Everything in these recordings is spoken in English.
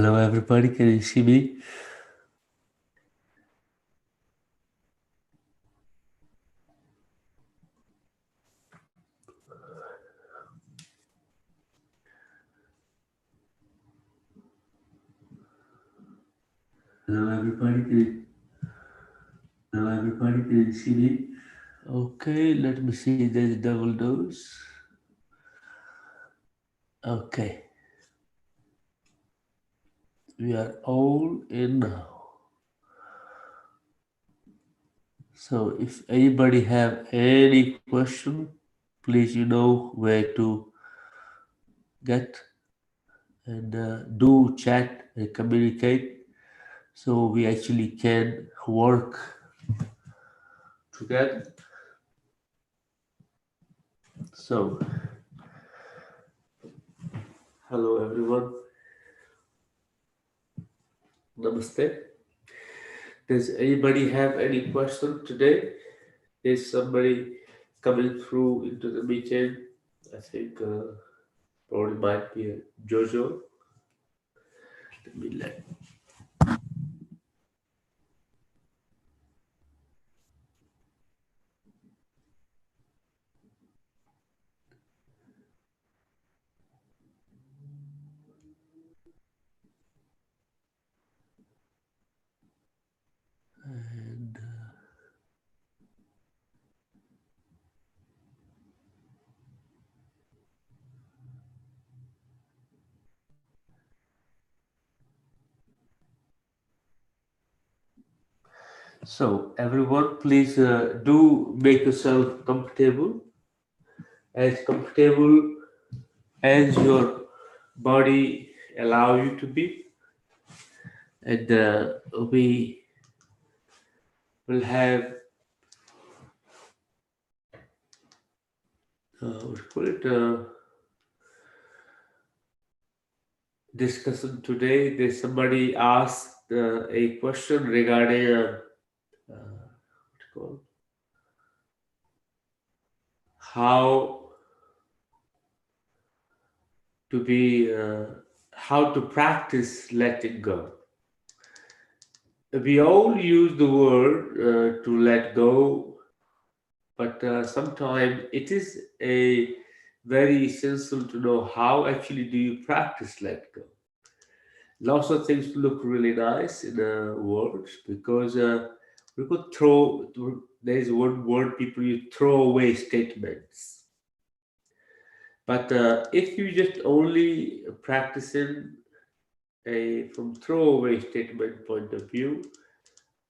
Hello everybody, can you see me? Hello everybody, can you see me? Okay, let me see, there's double dose. Okay. We are all in now. So if anybody have any question, please you know where to get and do chat and communicate so we actually can work together. So, hello everyone. Namaste. Does anybody have any question today? Is somebody coming through into the meeting? I think probably might be a Jojo. Let me let. And so everyone, please do make yourself comfortable as your body allow you to be, and we will have what do you call it discussion today. There's somebody asked a question regarding what you call how to be how to practice letting go. We all use the word to let go, but sometimes it is a very essential to know how actually do you practice let go. Lots of things look really nice in the words because we could throw. There is one word people use: throw away statements. But if you just only practicing a from throwaway statement point of view,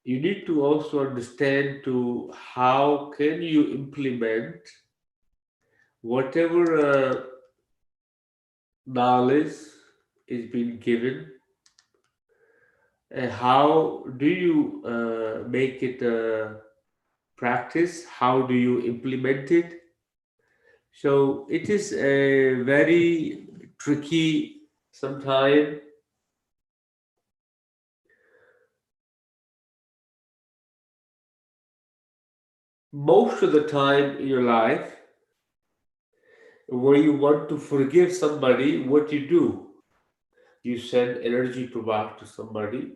you need to also understand to how can you implement whatever knowledge is being given, and how do you make it practice, how do you implement it. So it is a very tricky sometimes. Most of the time in your life, where you want to forgive somebody, what you do, you send energy to back to somebody.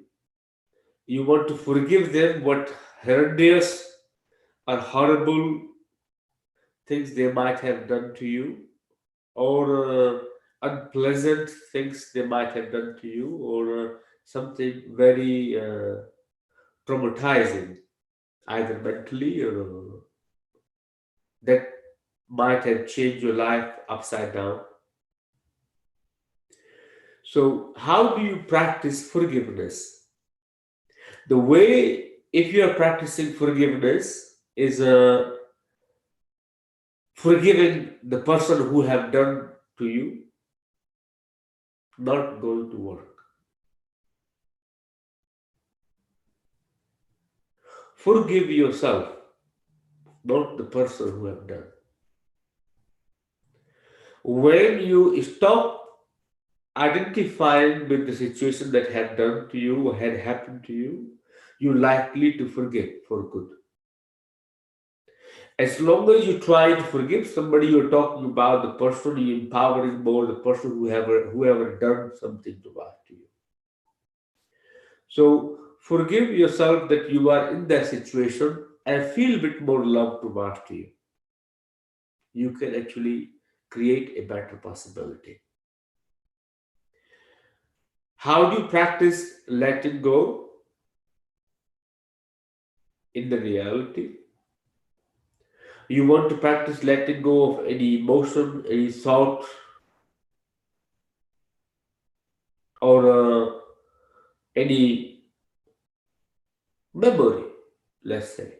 You want to forgive them what horrendous or horrible things they might have done to you, or unpleasant things they might have done to you, or something very traumatizing, either mentally or that might have changed your life upside down. So, how do you practice forgiveness? The way, if you are practicing forgiveness, is forgiving the person who have done to you, not going to work. Forgive yourself, not the person who have done. When you stop identifying with the situation that had done to you or had happened to you, you're likely to forgive for good. As long as you try to forgive somebody, you're talking about the person, you're empowering more the person whoever done something to bad to you. So forgive yourself that you are in that situation and feel a bit more love towards you. You can actually create a better possibility. How do you practice letting go in the reality? You want to practice letting go of any emotion, any thought, or any memory, let's say.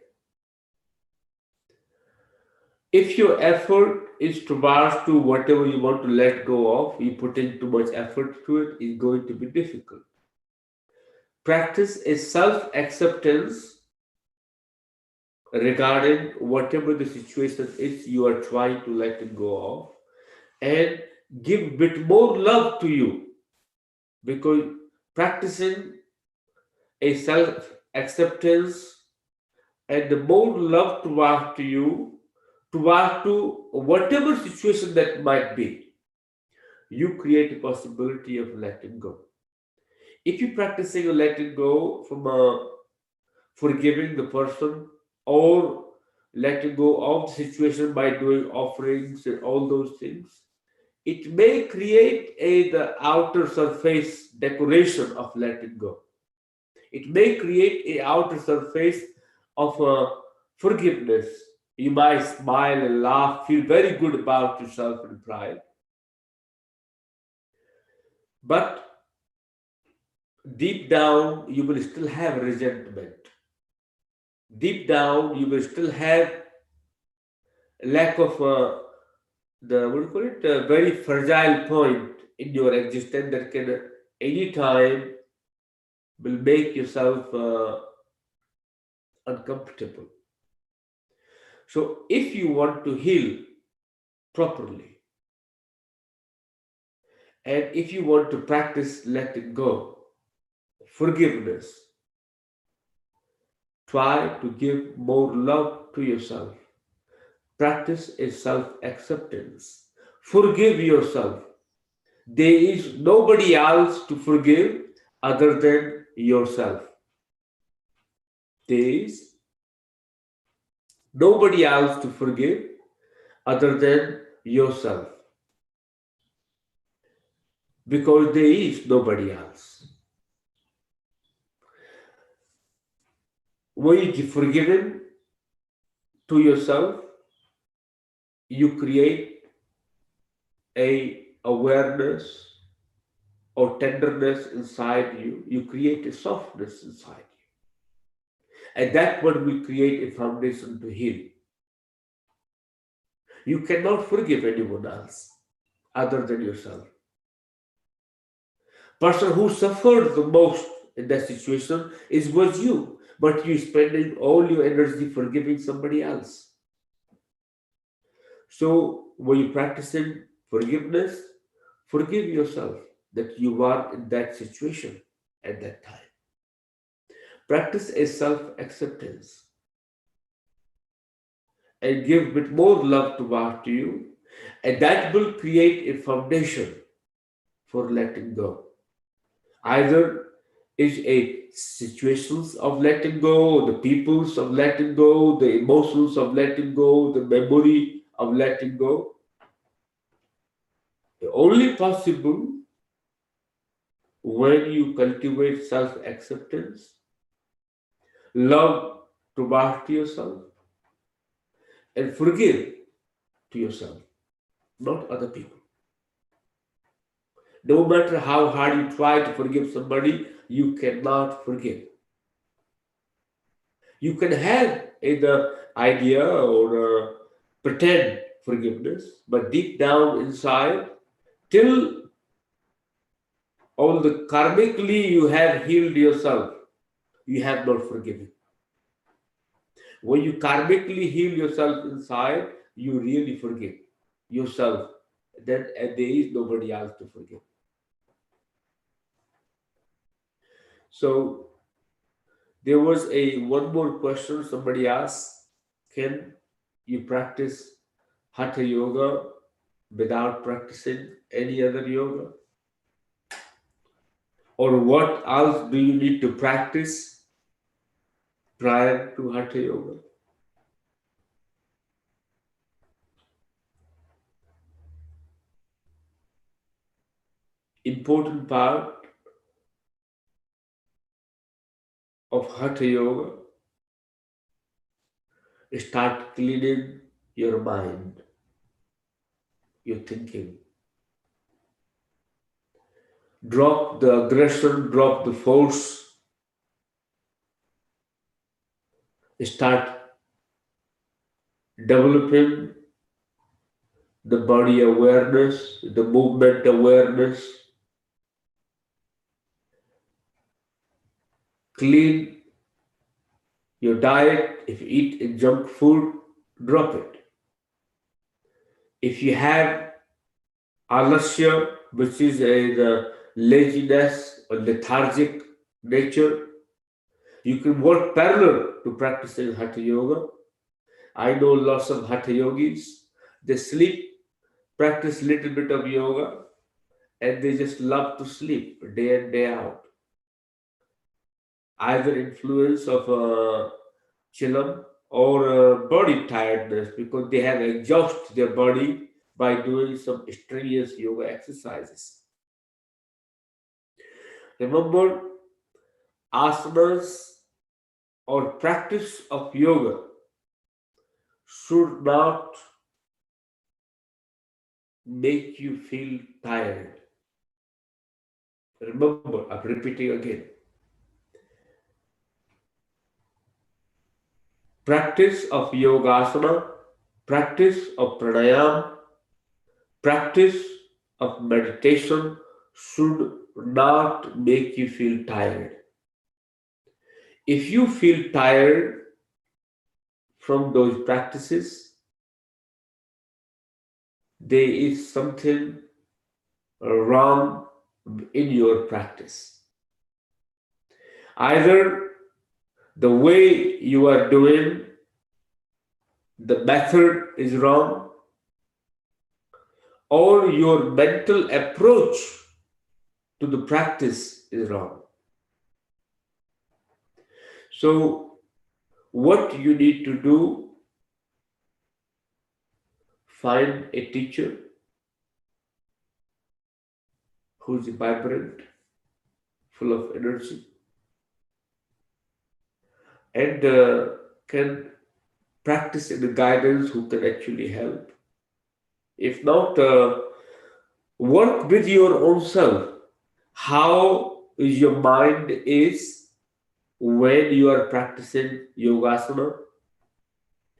If your effort is towards to whatever you want to let go of, you put in too much effort to it, it's going to be difficult. Practice is self-acceptance regarding whatever the situation is you are trying to let it go of, and give a bit more love to you, because practicing a self-acceptance and the more love towards to you, towards to whatever situation that might be, you create a possibility of letting go. If you're practicing a letting go from forgiving the person, or letting go of the situation by doing offerings and all those things, it may create the outer surface decoration of letting go. It may create a outer surface of forgiveness. You might smile and laugh, feel very good about yourself and pride, but deep down you will still have resentment. Deep down you will still have lack of the what do you call it, a very fragile point in your existence that can anytime will make yourself uncomfortable. So if you want to heal properly, and if you want to practice letting go, forgiveness, try to give more love to yourself. Practice is self-acceptance. Forgive yourself. There is nobody else to forgive other than yourself. There is nobody else to forgive other than yourself, because there is nobody else. When you give forgiven to yourself, you create a awareness or tenderness inside you. You create a softness inside you, and that one will create a foundation to heal. You cannot forgive anyone else other than yourself. Person who suffered the most in that situation was you, but you spending all your energy forgiving somebody else. So when you practicing forgiveness, forgive yourself that you are in that situation at that time. Practice a self-acceptance and give a bit more love toward you, and that will create a foundation for letting go. Either is a situations of letting go, the peoples of letting go, the emotions of letting go, the memory of letting go. The only possible when you cultivate self-acceptance, love toward yourself, and forgive to yourself, not other people. No matter how hard you try to forgive somebody, you cannot forgive. You can have the idea or pretend forgiveness, but deep down inside, till all the karmically you have healed yourself, you have not forgiven. When you karmically heal yourself inside, you really forgive yourself. Then there is nobody else to forgive. So there was a one more question somebody asked: can you practice Hatha Yoga without practicing any other yoga? Or what else do you need to practice prior to Hatha Yoga? Important part of Hatha Yoga is start cleaning your mind, your thinking. Drop the aggression, drop the force, start developing the body awareness, the movement awareness, clean your diet. If you eat junk food, drop it. If you have alasya, which is the laziness or lethargic nature, you can work parallel to practicing Hatha Yoga. I know lots of Hatha yogis. They sleep, practice little bit of yoga, and they just love to sleep day in, day out. Either influence of chilam or body tiredness because they have exhausted their body by doing some strenuous yoga exercises. Remember, asanas or practice of yoga should not make you feel tired. Remember, I'm repeating again. Practice of yogasana, practice of pranayama, practice of meditation should not make you feel tired. If you feel tired from those practices, there is something wrong in your practice. Either the way you are doing, the method is wrong, or your mental approach to the practice is wrong. So, what you need to do, find a teacher who's vibrant, full of energy, and can practice in the guidance who can actually help. If not, work with your own self. How your mind is when you are practicing yogasana,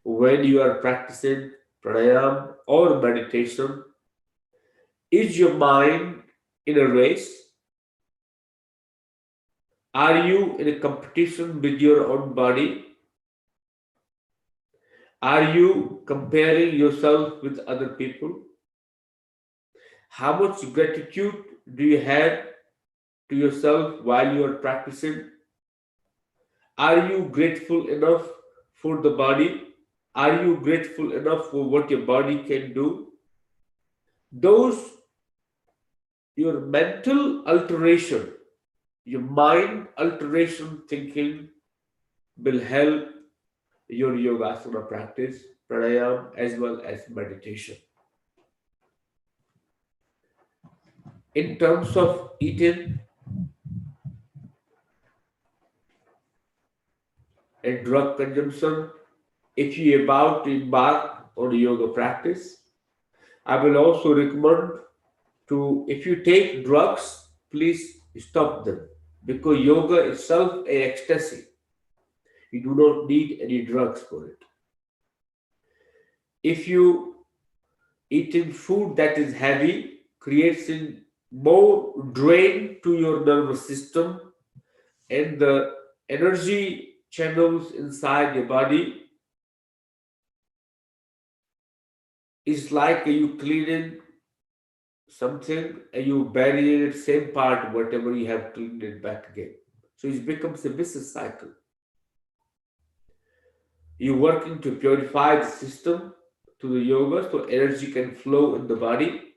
when you are practicing pranayama or meditation. Is your mind in a race? Are you in a competition with your own body? Are you comparing yourself with other people? How much gratitude do you have to yourself while you are practicing? Are you grateful enough for the body? Are you grateful enough for what your body can do? Those, your mental alteration, your mind alteration thinking will help your yogasana practice, pranayama, as well as meditation. In terms of eating and drug consumption, if you're about to embark on a yoga practice, I will also recommend to, if you take drugs, please stop them because yoga itself is ecstasy. You do not need any drugs for it. If you eating food that is heavy, creates more drain to your nervous system and the energy channels inside your body is like you cleaning something and you bury it same part whatever you have cleaned it back again. So it becomes a vicious cycle. You're working to purify the system to the yoga so energy can flow in the body.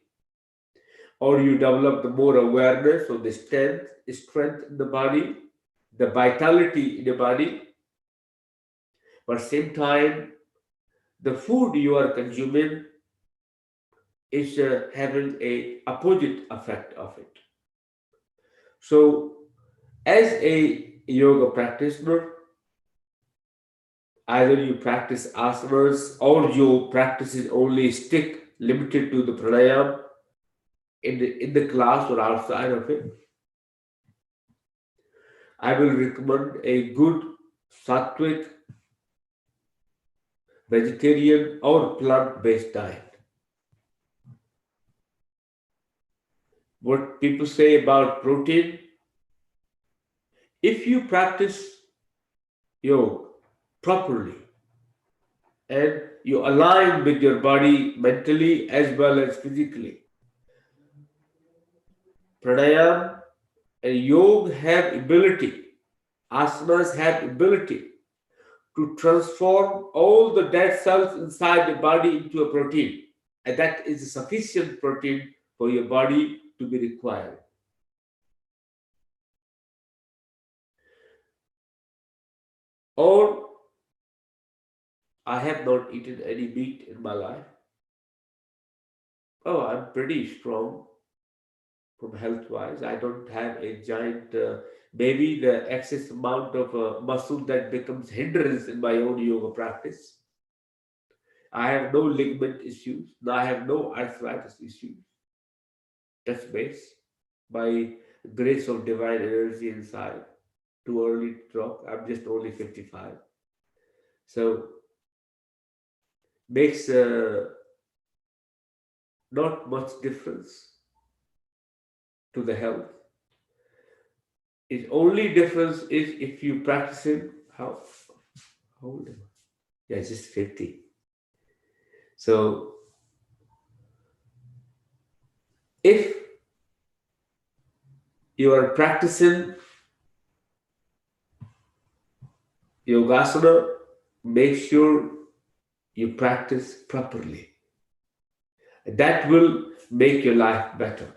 or you develop the more awareness of the strength in the body, the vitality in the body. But same time, the food you are consuming is having a opposite effect of it. So, as a yoga practitioner, either you practice asanas or you practice it only stick limited to the pranayama in the class or outside of it. I will recommend a good sattvic, vegetarian, or plant-based diet. What people say about protein, if you practice yoga properly and you align with your body mentally as well as physically, pranayama and yoga have ability, asanas have ability to transform all the dead cells inside the body into a protein. And that is a sufficient protein for your body to be required. Or I have not eaten any meat in my life. Oh, I'm pretty strong from health wise. I don't have a giant, maybe the excess amount of muscle that becomes hindrance in my own yoga practice. I have no ligament issues. I have no arthritis issues. That's base. By grace of divine energy inside. Too early to talk. I'm just only 55. So makes not much difference to the health. Its only difference is if you practicing how old am I? Yeah, just 50. So if you are practicing yogasana, make sure you practice properly. That will make your life better.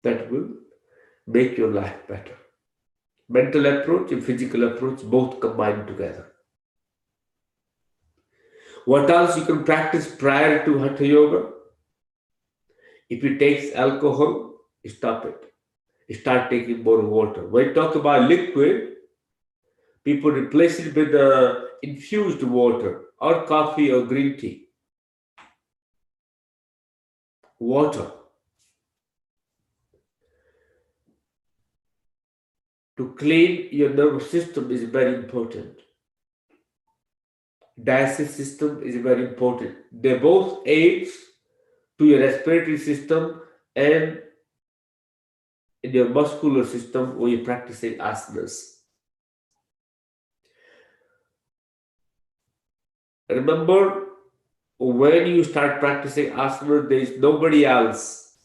That will make your life better. Mental approach and physical approach both combined together. What else you can practice prior to Hatha Yoga? If it takes alcohol, stop it. Start taking more water. When you talk about liquid, people replace it with infused water or coffee or green tea. Water. To clean your nervous system is very important. Digestive system is very important. They both aids to your respiratory system and in your muscular system when you're practicing asanas. Remember, when you start practicing asana, there is nobody else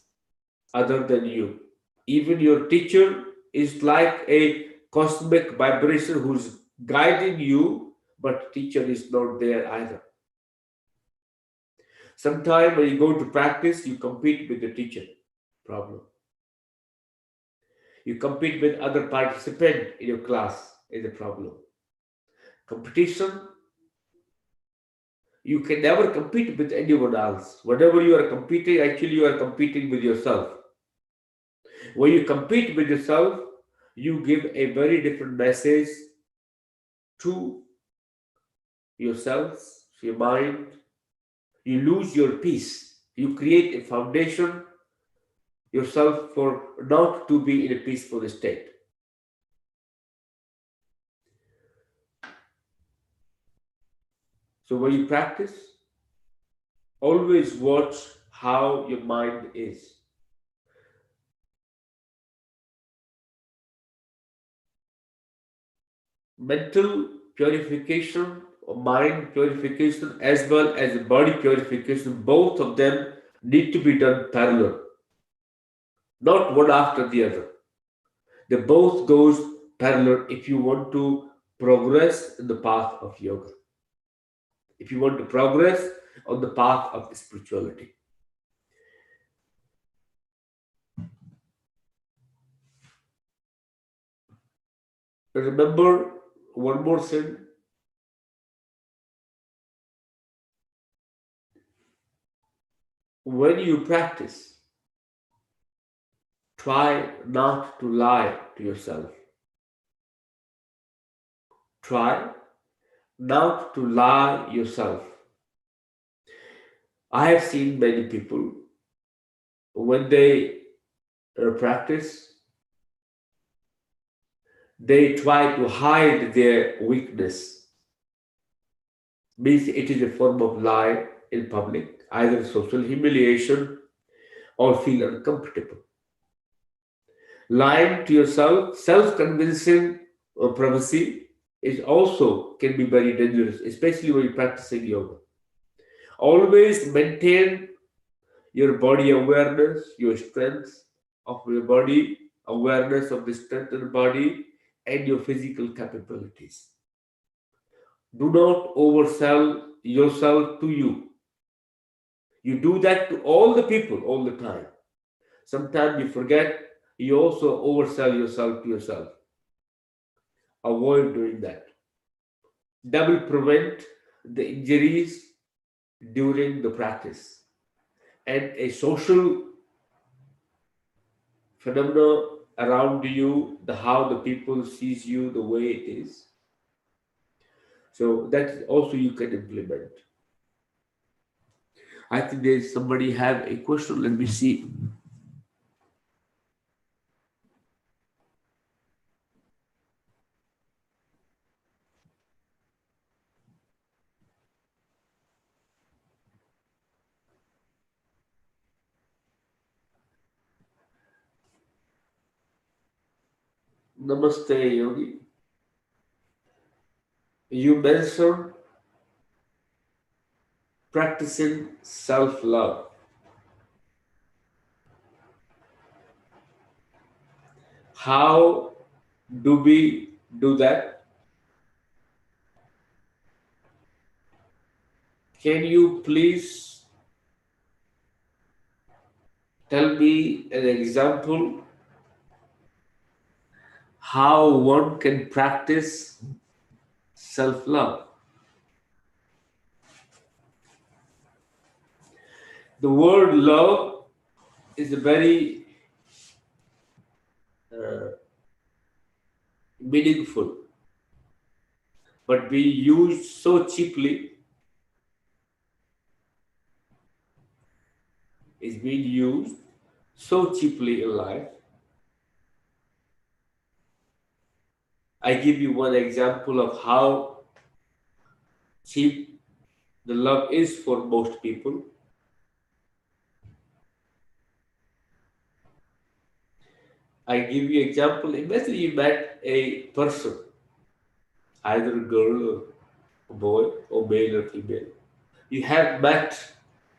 other than you. Even your teacher is like a cosmic vibration who's guiding you, but teacher is not there either. Sometimes when you go to practice, you compete with the teacher. Problem. You compete with other participants in your class is a problem. Competition, you can never compete with anyone else. Whatever you are competing, actually you are competing with yourself. When you compete with yourself, you give a very different message to yourself, your mind. You lose your peace. You create a foundation yourself for not to be in a peaceful state. So when you practice, always watch how your mind is. Mental purification or mind purification as well as body purification, both of them need to be done parallel, not one after the other. They both goes parallel if you want to progress in the path of yoga. If you want to progress on the path of spirituality. Remember one more thing: when you practice, try not to lie to yourself. Try not to lie yourself. I have seen many people when they practice, they try to hide their weakness. Means it is a form of lie in public, either social humiliation or feel uncomfortable. Lying to yourself, self-convincing or privacy is also can be very dangerous, especially when you're practicing yoga. Always maintain your body awareness, your strength of your body, awareness of the strength of the body, and your physical capabilities. Do not oversell yourself to you. You do that to all the people all the time. Sometimes you forget, you also oversell yourself to yourself. Avoid doing that. That will prevent the injuries during the practice. And a social phenomena around you, the how the people sees you, the way it is. So that also you can implement. I think there's somebody have a question. Let me see. Namaste Yogi. You mentioned practicing self-love. How do we do that? Can you please tell me an example how one can practice self-love? The word love is a very uh, meaningful, but being used so cheaply, is being used so cheaply in life. I give you one example of how cheap the love is for most people. I give you example. Imagine you met a person, either a girl or a boy, or male or female. You have met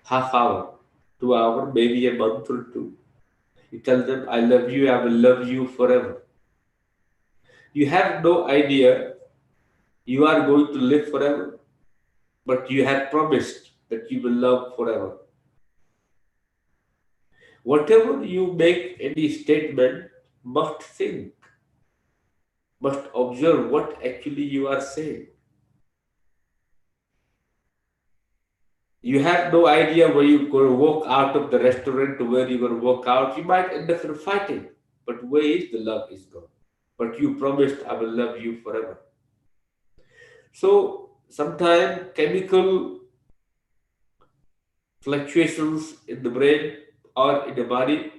half hour, 2 hour, maybe a month or two. You tell them, I love you, I will love you forever. You have no idea you are going to live forever, but you have promised that you will love forever. Whatever you make any statement, must think, must observe what actually you are saying. You have no idea where you're going to walk out of the restaurant to where you're going to walk out. You might end up fighting, but where is the love is gone. But you promised, I will love you forever. So sometimes chemical fluctuations in the brain or in the body,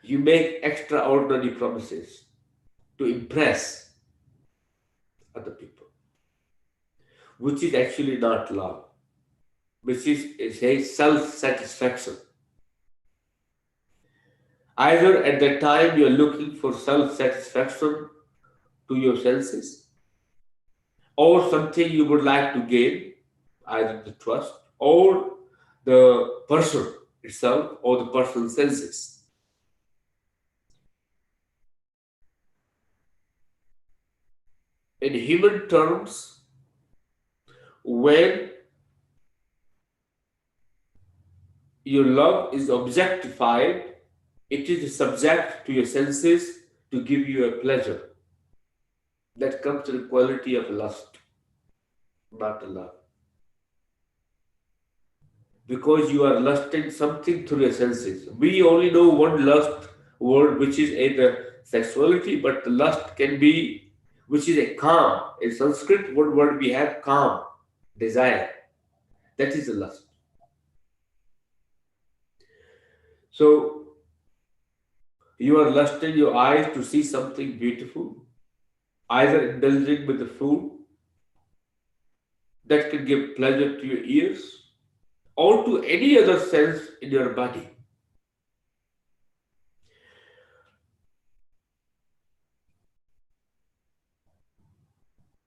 you make extraordinary promises to impress other people, which is actually not love, which is a self-satisfaction. Either at that time you're looking for self-satisfaction to your senses, or something you would like to gain, either the trust or the person itself or the person's senses. In human terms, when your love is objectified, it is subject to your senses, to give you a pleasure. That comes to the quality of lust, not love. Because you are lusting something through your senses. We only know one lust word, which is either sexuality, but the lust can be, which is a calm. In Sanskrit, one word we have calm, desire. That is the lust. So you are lusting your eyes to see something beautiful, either indulging with the food that can give pleasure to your ears or to any other sense in your body.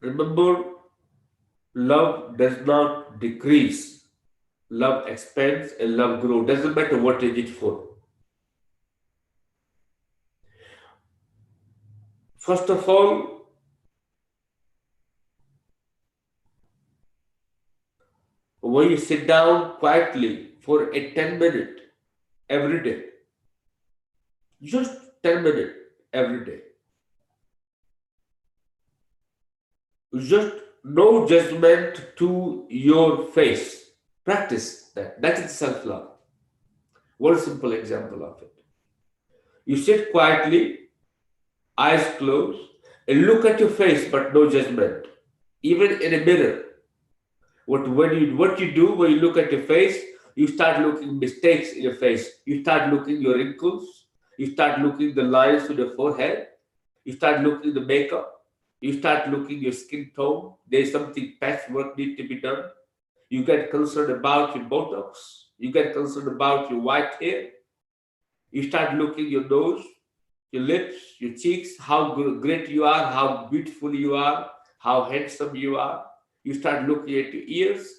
Remember, love does not decrease. Love expands and love grows. Doesn't matter what is it for. First of all, when you sit down quietly for a 10 minute every day, just 10 minutes every day, just no judgment to your face. Practice that. That is self love. One simple example of it. You sit quietly, eyes closed, and look at your face, but no judgment. Even in a mirror. What you do when you look at your face, you start looking mistakes in your face. You start looking your wrinkles. You start looking the lines on your forehead. You start looking the makeup. You start looking your skin tone. There's something patchwork need to be done. You get concerned about your Botox. You get concerned about your white hair. You start looking your nose, your lips, your cheeks, how great you are, how beautiful you are, how handsome you are. You start looking at your ears,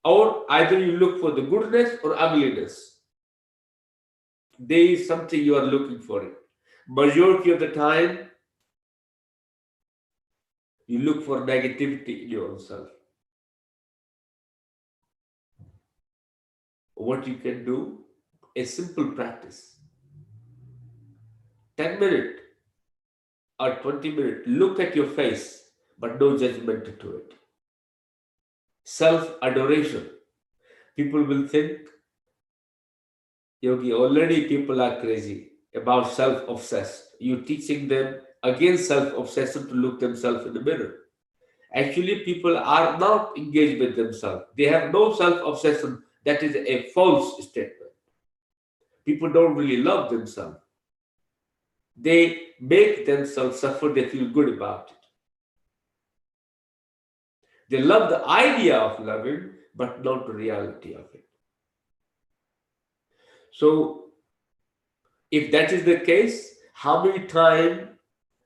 or either you look for the goodness or ugliness. There is something you are looking for it. Majority of the time, you look for negativity in your own self. What you can do, a simple practice. 10 minutes or 20 minutes, look at your face, but no judgment to it. Self adoration. People will think, Yogi, already people are crazy about self obsessed. You're teaching them against self obsession to look themselves in the mirror. Actually, people are not engaged with themselves. They have no self obsession. That is a false statement. People don't really love themselves. They make themselves suffer. They feel good about it. They love the idea of loving, but not the reality of it. So, if that is the case, how many times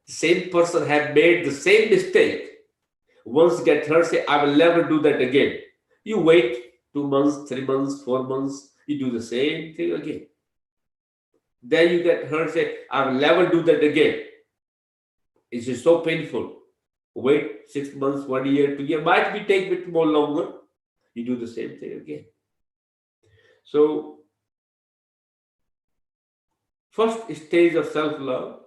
the same person have made the same mistake? Once get hurt, say, I will never do that again. You wait 2 months, 3 months, 4 months, you do the same thing again. Then you get hurt, say, I will never do that again. It's just so painful. Wait 6 months, 1 year, 2 years, might be take a bit more longer. You do the same thing again. So, first stage of self-love,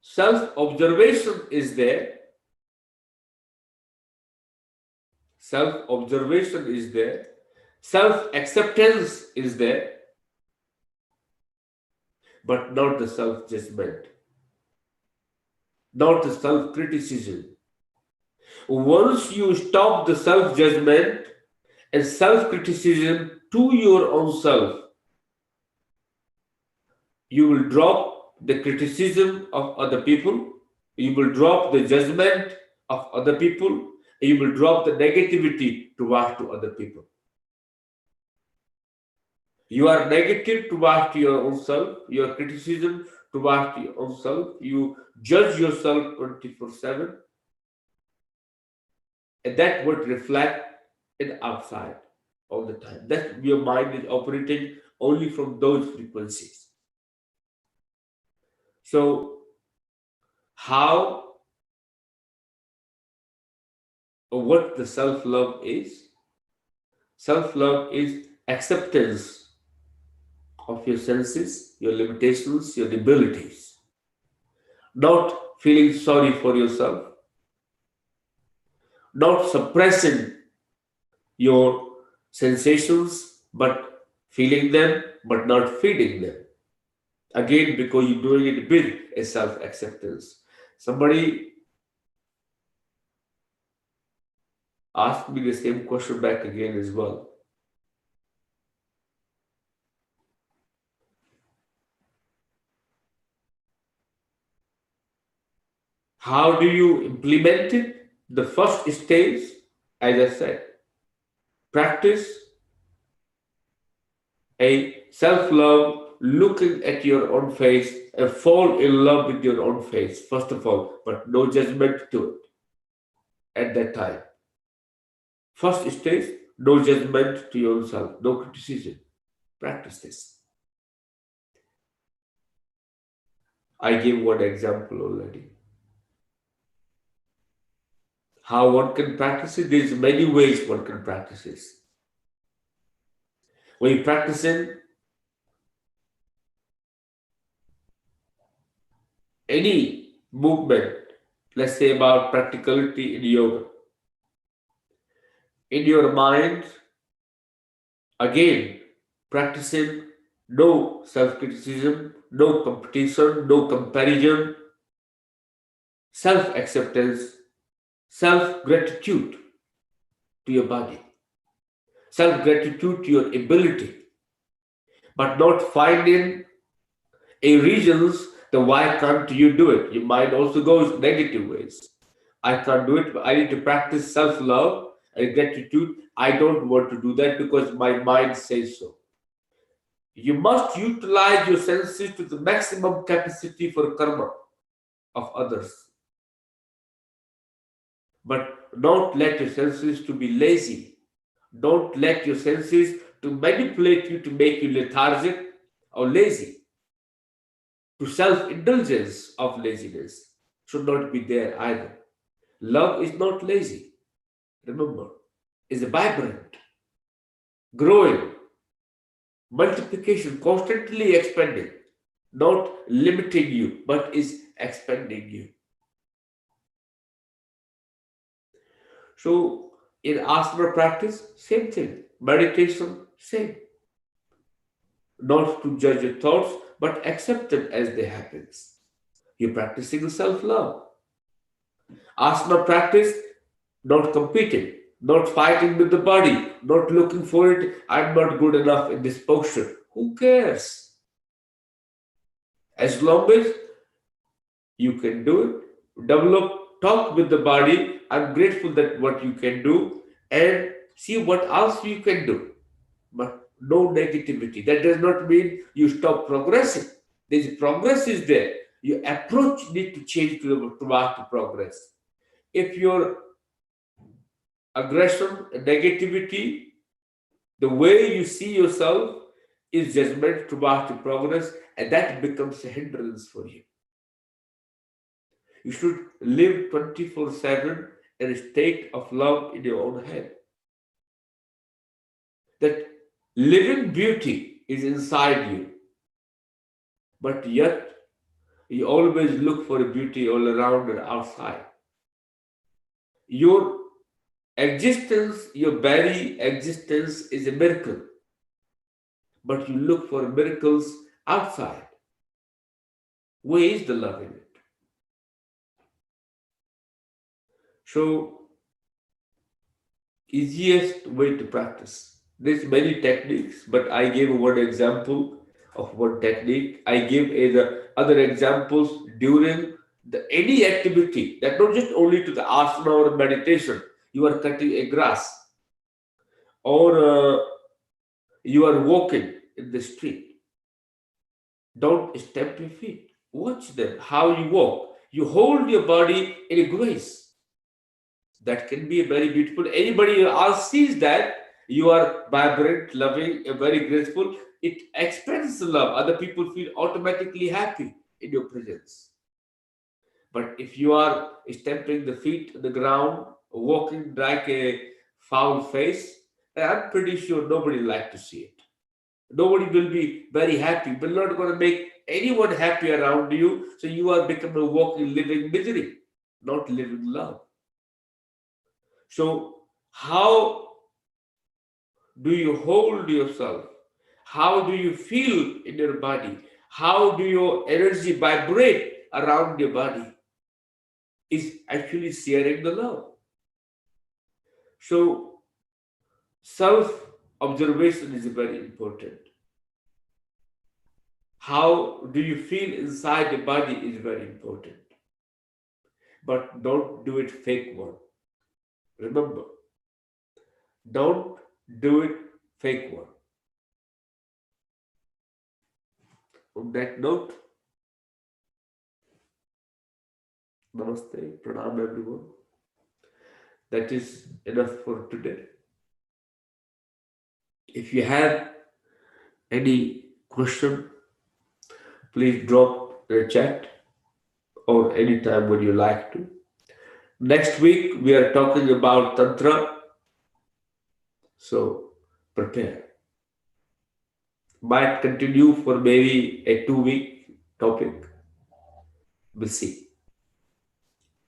self-observation is there. Self-observation is there. Self-acceptance is there. But not the self-judgment. Not the self-criticism. Once you stop the self-judgment and self-criticism to your own self, you will drop the criticism of other people, you will drop the judgment of other people, you will drop the negativity towards to other people. You are negative towards your own self, your criticism towards your own self, you judge yourself 24/7, and that would reflect it outside all the time. That your mind is operating only from those frequencies. So, how or what the self-love is? Self-love is acceptance of your senses, your limitations, your abilities. Not feeling sorry for yourself, not suppressing your sensations, but feeling them, but not feeding them. Again, because you're doing it with a self acceptance. Somebody asked me the same question back again as well. How do you implement it? The first stage, as I said, practice a self love, looking at your own face and fall in love with your own face, first of all, but no judgment to it at that time. First stage, no judgment to yourself, no criticism. Practice this. I gave one example already. How one can practice it, there's many ways one can practice this. When you practice in any movement, let's say about practicality in yoga, in your mind, again, practicing no self criticism, no competition, no comparison, self acceptance, self gratitude to your body, self gratitude to your ability, but not finding a reasons the why can't you do it. Your mind also goes negative ways. I can't do it, but I need to practice self love and gratitude. I don't want to do that because my mind says so. You must utilize your senses to the maximum capacity for karma of others, but don't let your senses to be lazy. Don't let your senses to manipulate you to make you lethargic or lazy. To self-indulgence of laziness should not be there either. Love is not lazy. Remember, is vibrant, growing, multiplication, constantly expanding, not limiting you, but is expanding you. So, in asana practice, same thing. Meditation, same. Not to judge your thoughts, but accept them as they happen. You're practicing self-love. Asana practice, not competing, not fighting with the body, not looking for it. I'm not good enough in this posture. Who cares? As long as you can do it, develop, talk with the body. I'm grateful that what you can do, and see what else you can do. But no negativity. That does not mean you stop progressing. There's progress is there. Your approach need to change to progress. If your aggression, negativity, the way you see yourself is judgment towards progress, and that becomes a hindrance for you. You should live 24/7 in a state of love in your own head. That living beauty is inside you, but yet you always look for beauty all around and outside. Your existence, your very existence is a miracle, but you look for miracles outside. Where is the love in it? So, easiest way to practice. There's many techniques, but I gave one example of one technique. I give the other examples during any activity, that not just only to the asana or meditation. You are cutting a grass, or you are walking in the street. Don't stamp your feet. Watch them, how you walk. You hold your body in a grace. That can be very beautiful. Anybody else sees that you are vibrant, loving, and very graceful. It expands the love. Other people feel automatically happy in your presence. But if you are stamping the feet on the ground, walking like a foul face, I'm pretty sure nobody like to see it. Nobody will be very happy. We're not going to make anyone happy around you. So you are becoming a walking, living misery, not living love. So, how do you hold yourself? How do you feel in your body? How do your energy vibrate around your body? Is actually sharing the love. So, self observation is very important. How do you feel inside the body is very important. But don't do it fake one. Remember, don't do it fake one. On that note, namaste, pranam everyone. That is enough for today. If you have any question, please drop in the chat or anytime when you like to. Next week we are talking about Tantra, so prepare. Might continue for maybe a 2 week topic. We'll see.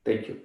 Thank you.